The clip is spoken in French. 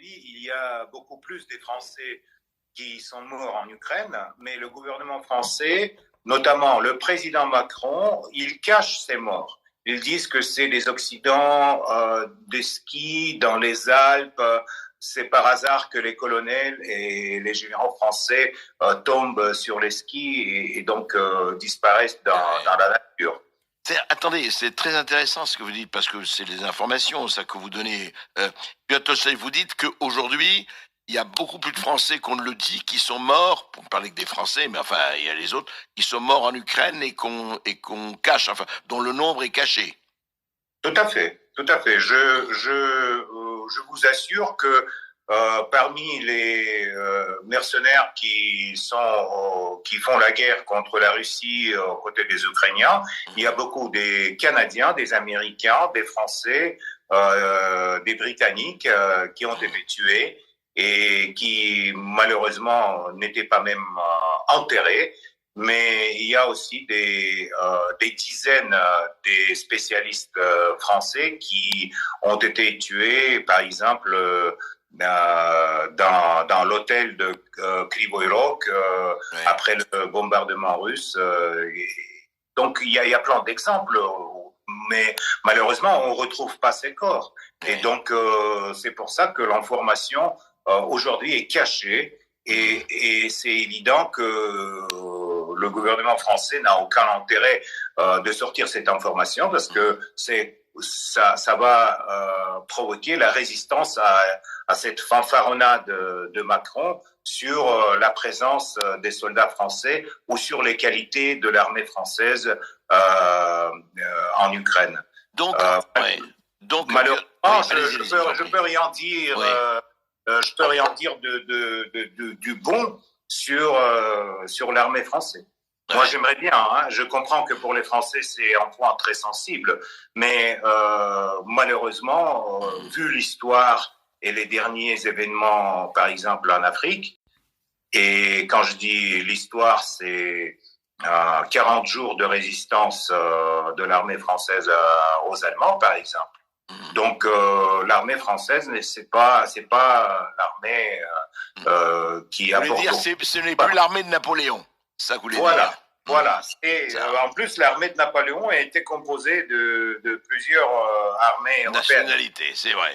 aujourd'hui, il y a beaucoup plus des Français qui sont morts en Ukraine, mais le gouvernement français, notamment le président Macron, il cache ces morts. Ils disent que c'est des accidents de ski dans les Alpes. C'est par hasard que les colonels et les généraux français tombent sur les skis et donc disparaissent dans la nature. Attendez, c'est très intéressant ce que vous dites, parce que c'est les informations, ça, que vous donnez. Bientôt, vous dites qu'aujourd'hui, il y a beaucoup plus de Français qu'on ne le dit, qui sont morts, pour ne parler que des Français, mais enfin, il y a les autres, qui sont morts en Ukraine et qu'on cache, enfin, dont le nombre est caché. Tout à fait, tout à fait. Je vous assure que parmi les mercenaires qui font la guerre contre la Russie aux côtés des Ukrainiens, il y a beaucoup des Canadiens, des Américains, des Français, des Britanniques qui ont été tués et qui malheureusement n'étaient pas même enterrés. Mais il y a aussi des dizaines des spécialistes français qui ont été tués, par exemple, dans l'hôtel de Kryvyi Rog après le bombardement russe. Donc il y a plein d'exemples, mais malheureusement on ne retrouve pas ces corps. Et donc c'est pour ça que l'information aujourd'hui est cachée. Et c'est évident que le gouvernement français n'a aucun intérêt de sortir cette information parce que ça va provoquer la résistance à cette fanfaronnade de Macron sur la présence des soldats français ou sur les qualités de l'armée française en Ukraine. Donc malheureusement, je peux rien dire. Oui. Je peux rien dire du bon sur l'armée française. Ouais. Moi, j'aimerais bien. Je comprends que pour les Français, c'est un point très sensible, mais malheureusement, vu l'histoire et les derniers événements, par exemple en Afrique, et quand je dis l'histoire, c'est 40 jours de résistance de l'armée française aux Allemands, par exemple. Donc l'armée française, c'est pas l'armée qui apporte. Vous voulez dire, ce n'est plus l'armée de Napoléon, ça vous voulez dire. Voilà. Et en plus, l'armée de Napoléon a été composée de plusieurs armées européennes. Nationalités, c'est vrai.